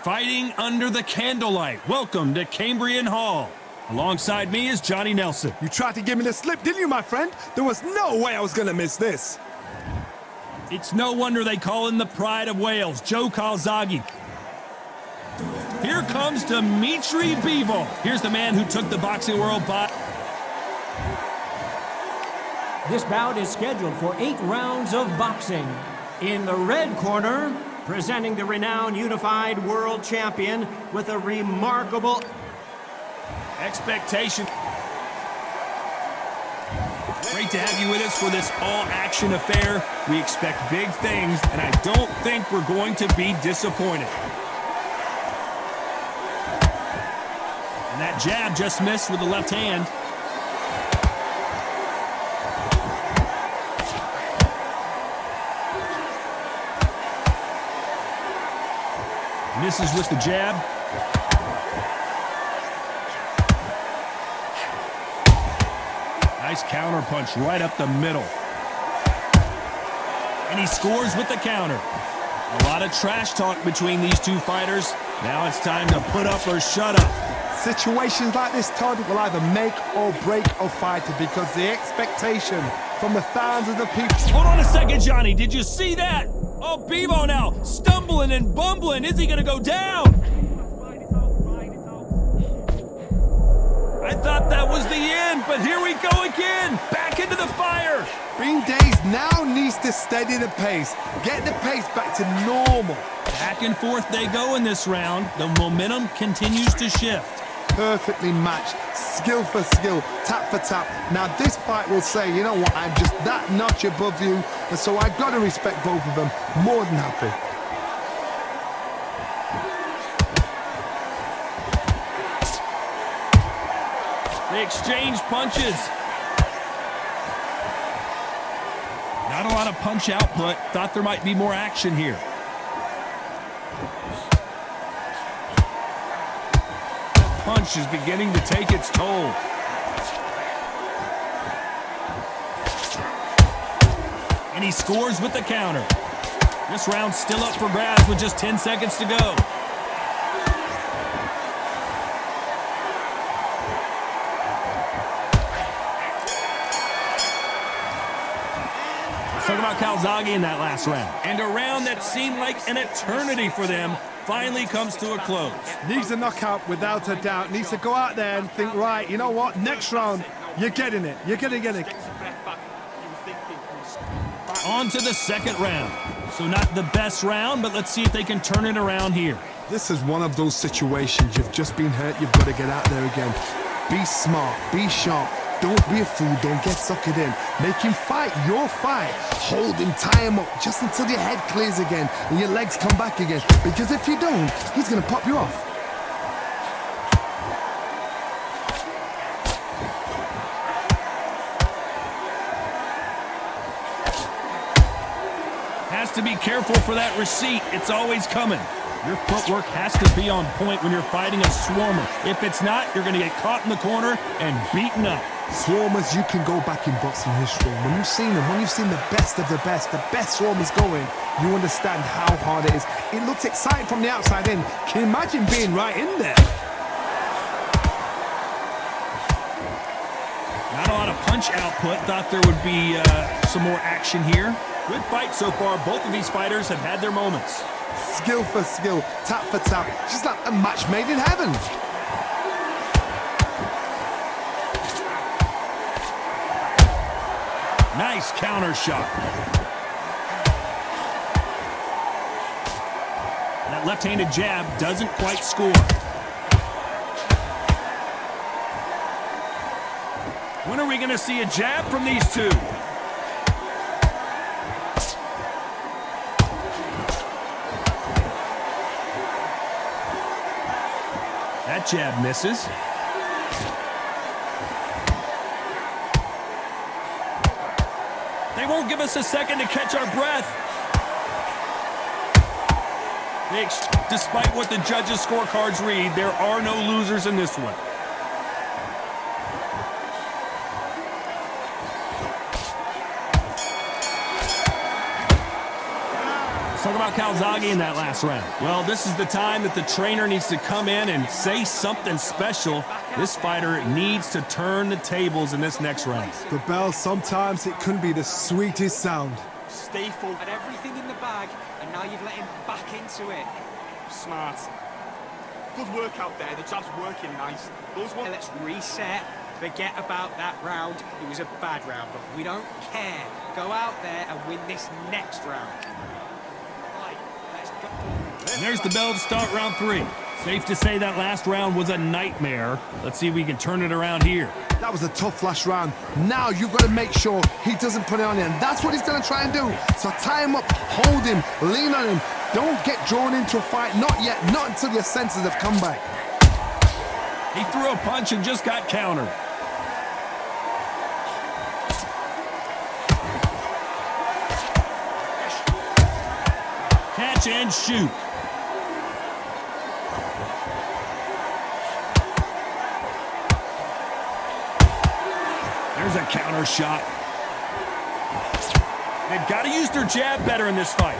Fighting under the candlelight. Welcome to Cambrian Hall. Alongside me is Johnny Nelson. You tried to give me the slip, didn't you, my friend? There was no way I was going to miss this. It's no wonder they call him the pride of Wales, Joe Calzaghe. Here comes Dimitri Bivol. Here's the man who took the boxing world by. This bout is scheduled for 8 rounds of boxing. In the red corner, presenting the renowned unified world champion with a remarkable expectation. Great to have you with us for this all-action affair. We expect big things, and I don't think we're going to be disappointed. And that jab just missed with the left hand. Misses with the jab. Nice counter punch right up the middle. And he scores with the counter. A lot of trash talk between these two fighters. Now it's time to put up or shut up. Situations like this, Todd, will either make or break a fighter because the expectation from the thousands of people... Hold on a second, Johnny. Did you see that? Oh, Bivol now stumbling and bumbling. Is he going to go down? I thought that was the end, but here we go again. Back into the fire. Bean Days now needs to steady the pace. Get the pace back to normal. Back and forth they go in this round. The momentum continues to shift. Perfectly matched, skill for skill, tap for tap. Now this fight will say, you know what, I'm just that notch above you, and so I've got to respect both of them. More than happy. They exchange punches. Not a lot of punch output. Thought there might be more action here. Punch is beginning to take its toll. And he scores with the counter. This round's still up for grabs with just 10 seconds to go. Let's talk about Calzaghe in that last round. And a round that seemed like an eternity for them finally comes to a close. Needs a knockout without a doubt. Needs to go out there and think, right, you know what, next round, you're getting it. You're gonna get it. On to the second round. So not the best round, but let's see if they can turn it around here. This is one of those situations. You've just been hurt. You've got to get out there again. Be smart. Be sharp. Don't be a fool. Don't get suckered in. Make him fight your fight. Hold him, tie him up just until your head clears again and your legs come back again. Because if you don't, he's going to pop you off. Has to be careful for that receipt. It's always coming. Your footwork has to be on point when you're fighting a swarmer. If it's not, you're going to get caught in the corner and beaten up. Swarmers, you can go back in boxing history. When you've seen them, when you've seen the best swarmers going, you understand how hard it is. It looks exciting from the outside in. Can you imagine being right in there? Not a lot of punch output. Thought there would be some more action here. Good fight so far. Both of these fighters have had their moments. Skill for skill, tap for tap. Just like a match made in heaven. Nice counter shot. That left-handed jab doesn't quite score. When are we going to see a jab from these two? That jab misses. They won't give us a second to catch our breath. Despite what the judges' scorecards read, there are no losers in this one. Talk about Calzaghe in that last round. Well, this is the time that the trainer needs to come in and say something special. This fighter needs to turn the tables in this next round. The bell, sometimes it can be the sweetest sound. Stay full. Had everything in the bag, and now you've let him back into it. Smart. Good work out there. The jab's working nice. Those ones. Let's reset. Forget about that round. It was a bad round, but we don't care. Go out there and win this next round. Right, let's go. And there's the bell to start round 3. Safe to say that last round was a nightmare. Let's see if we can turn it around here. That was a tough last round. Now you've got to make sure he doesn't put it on you, and that's what he's going to try and do. So tie him up, hold him, lean on him. Don't get drawn into a fight. Not yet. Not until your senses have come back. He threw a punch and just got countered. Catch and shoot. There's a counter shot. They've got to use their jab better in this fight.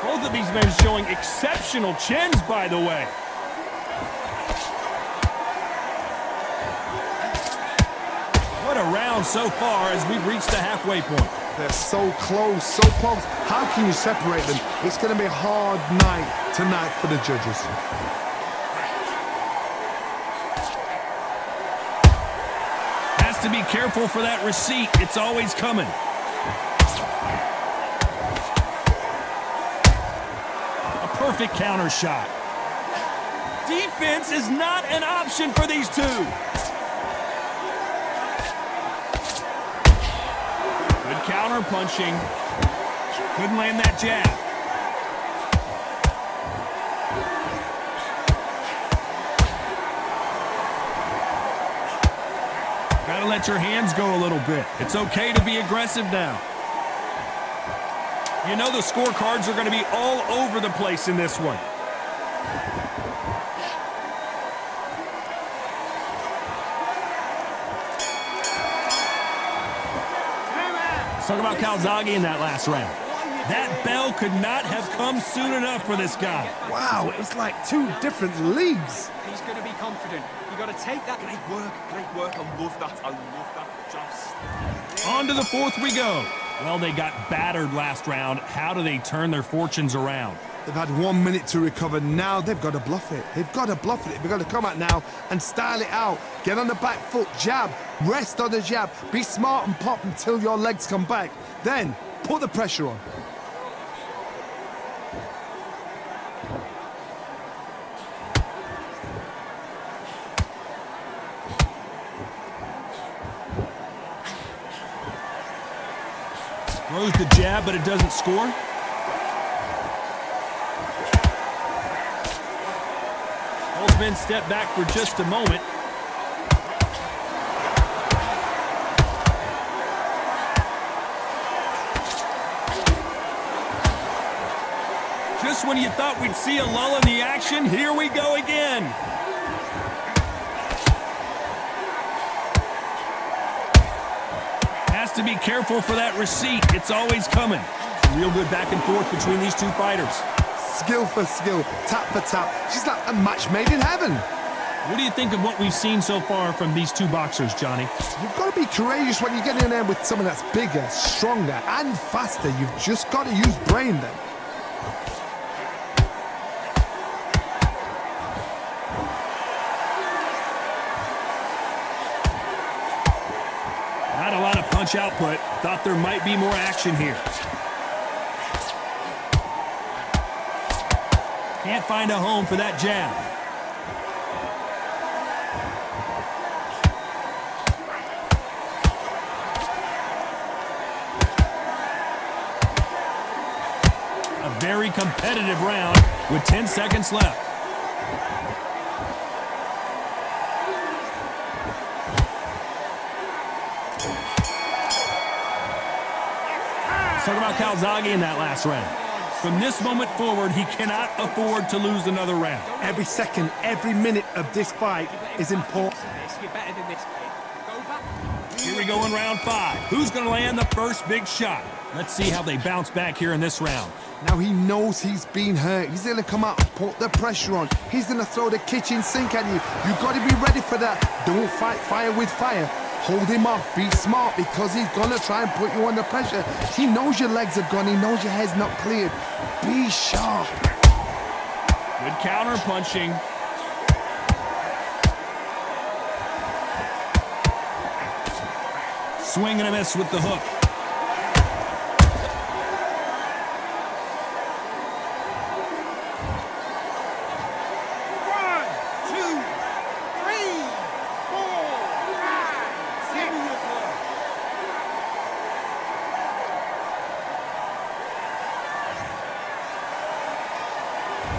Both of these men showing exceptional chins, by the way. What a round so far as we've reached the halfway point. They're so close, so close. How can you separate them? It's going to be a hard night tonight for the judges. Has to be careful for that receipt. It's always coming. A perfect counter shot. Defense is not an option for these two. Counter punching. Couldn't land that jab. Gotta let your hands go a little bit. It's okay to be aggressive now. You know the scorecards are going to be all over the place in this one. Talk about Calzaghe in that last round. That bell could not have come soon enough for this guy. Wow, it was like two different leagues. He's going to be confident. You got to take that. Great work. I love that. I love that. Jabs. On to the 4th we go. Well, they got battered last round. How do they turn their fortunes around? They've had 1 minute to recover. Now they've got to bluff it. They've got to bluff it. They've got to come out now and style it out. Get on the back foot, jab, rest on the jab. Be smart and pop until your legs come back. Then put the pressure on. Throws the jab, but it doesn't score. Both men step back for just a moment. Just when you thought we'd see a lull in the action, here we go again. Has to be careful for that receipt. It's always coming. Real good back and forth between these two fighters. Skill for skill, tap for tap. She's like a match made in heaven. What do you think of what we've seen so far from these two boxers, Johnny? You've got to be courageous when you get in there with someone that's bigger, stronger, and faster. You've just got to use brain then. Not a lot of punch output. Thought there might be more action here. Can't find a home for that jab. A very competitive round with 10 seconds left. Talk about Calzaghe in that last round. From this moment forward, he cannot afford to lose another round. Every second, every minute of this fight is important. you're better than this, kid. Go back. Here we go in round 5. Who's going to land the first big shot? Let's see how they bounce back here in this round. Now he knows he's been hurt. He's going to come out and put the pressure on. He's going to throw the kitchen sink at you. You've got to be ready for that. Don't fight fire with fire. Hold him off. Be smart because he's going to try and put you under pressure. He knows your legs are gone. He knows your head's not cleared. Be sharp. Good counter punching. Swing and a miss with the hook.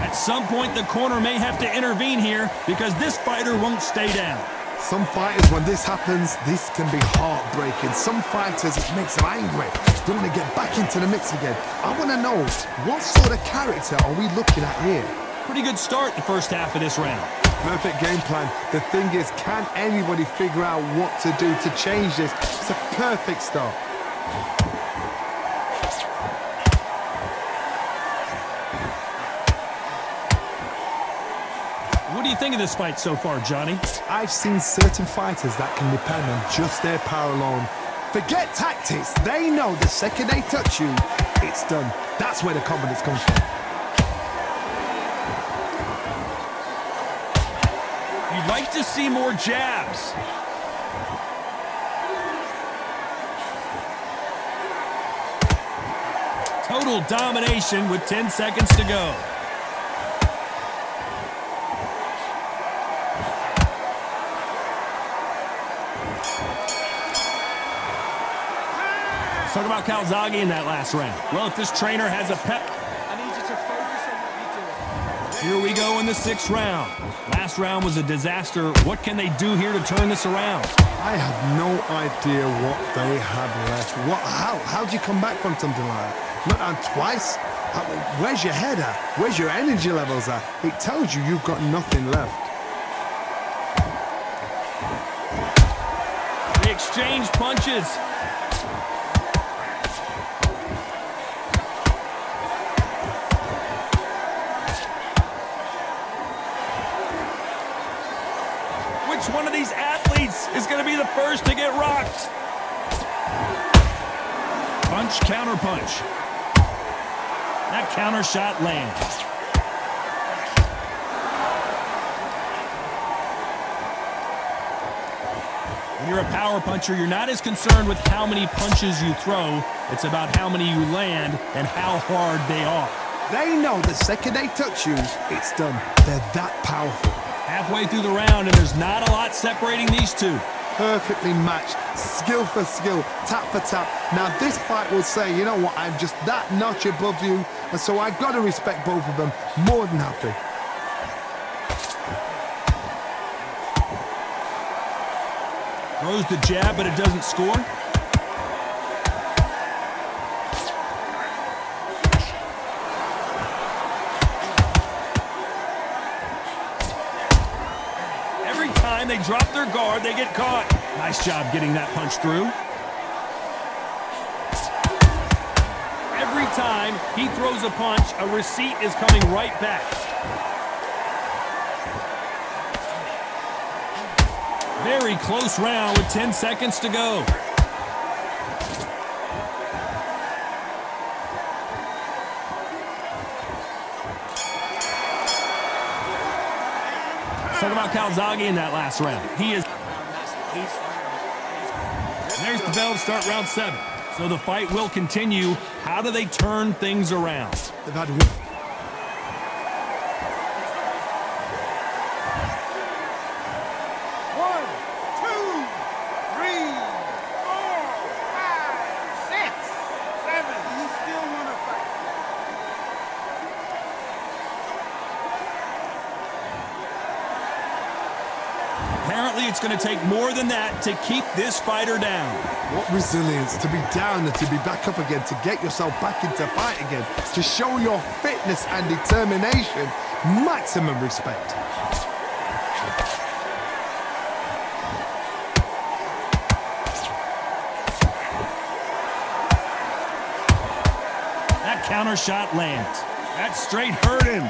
At some point, the corner may have to intervene here because this fighter won't stay down. Some fighters, when this happens, this can be heartbreaking. Some fighters, it makes them angry. They want to get back into the mix again. I want to know, what sort of character are we looking at here? Pretty good start the first half of this round. Perfect game plan. The thing is, can anybody figure out what to do to change this? It's a perfect start. What do you think of this fight so far, Johnny? I've seen certain fighters that can depend on just their power alone. Forget tactics. They know the second they touch you, it's done. That's where the confidence comes from. You'd like to see more jabs. Total domination with 10 seconds to go. Talk about Calzaghe in that last round. Well, if this trainer has a pep... I need you to focus on what you're doing. Here we go in the 6th round. Last round was a disaster. What can they do here to turn this around? I have no idea what they have left. How'd you come back from something like that? Not on twice? Where's your head at? Where's your energy levels at? It tells you you've got nothing left. They exchange punches. Which one of these athletes is going to be the first to get rocked? Punch, counter punch. That counter shot lands. When you're a power puncher, you're not as concerned with how many punches you throw. It's about how many you land and how hard they are. They know the second they touch you, it's done. They're that powerful. Halfway through the round, and there's not a lot separating these two. Perfectly matched, skill for skill, tap for tap. Now this fight will say, you know what, I'm just that notch above you, and so I've got to respect both of them more than happy. Throws the jab, but it doesn't score. Every time they drop their guard, they get caught. Nice job getting that punch through. Every time he throws a punch, a receipt is coming right back. Very close round with 10 seconds to go. Talk about Calzaghe in that last round. He is... There's the bell to start round 7. So the fight will continue. How do they turn things around? They've had Apparently, it's going to take more than that to keep this fighter down. what resilience to be down and to be back up again, to get yourself back into fight again, to show your fitness and determination. Maximum respect. counter shot lands. That straight hurt him.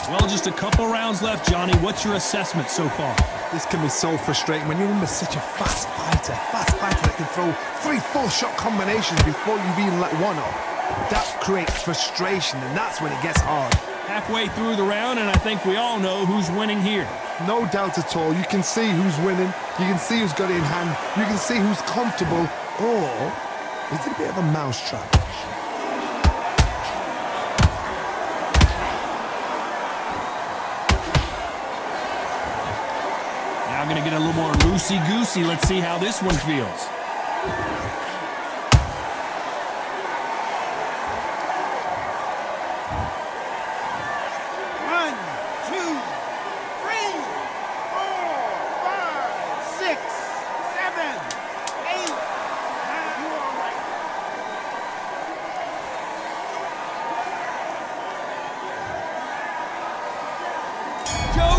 Well, just a couple rounds left, Johnny. What's your assessment so far? This can be so frustrating when you're under such a fast fighter that can throw 3 full-shot combinations before you've even let one off. That creates frustration, and that's when it gets hard. Halfway through the round, and I think we all know who's winning here. No doubt at all. You can see who's winning. You can see who's got it in hand. You can see who's comfortable. Or is it a bit of a mousetrap? Now going to get a little more loosey-goosey. Let's see how this one feels.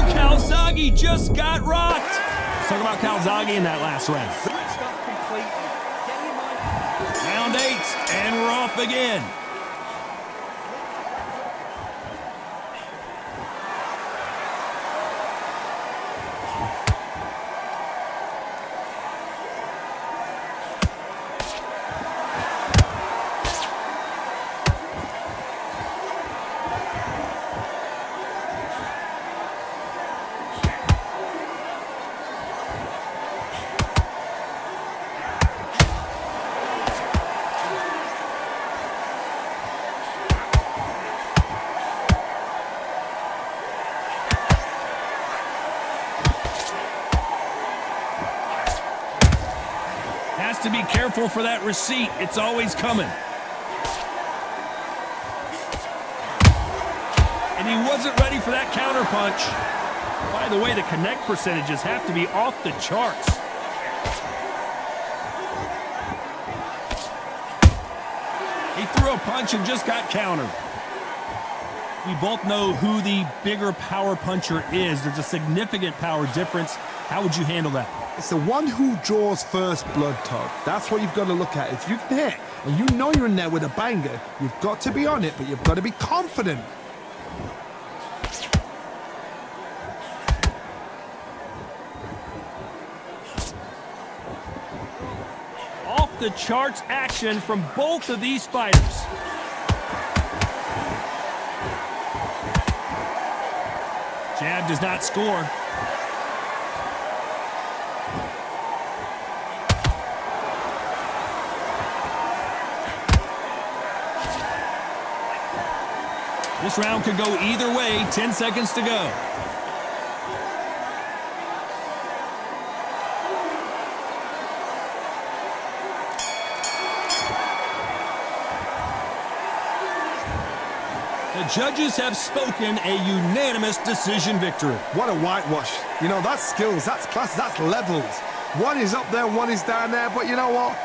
Calzaghe just got rocked. Let's talk about Calzaghe in that last round. Round 8, and we're off again. Has to be careful for that receipt. It's always coming. And he wasn't ready for that counter punch. By the way, the connect percentages have to be off the charts. He threw a punch and just got countered. We both know who the bigger power puncher is. There's a significant power difference. How would you handle that? It's the one who draws first blood, Todd. That's what you've got to look at. If you can hit and you know you're in there with a banger, you've got to be on it, but you've got to be confident. Off the charts action from both of these fighters. Jab does not score. This round could go either way. 10 seconds to go. The judges have spoken, a unanimous decision victory. What a whitewash. You know, that's skills, that's class, that's levels. One is up there, one is down there, but you know what?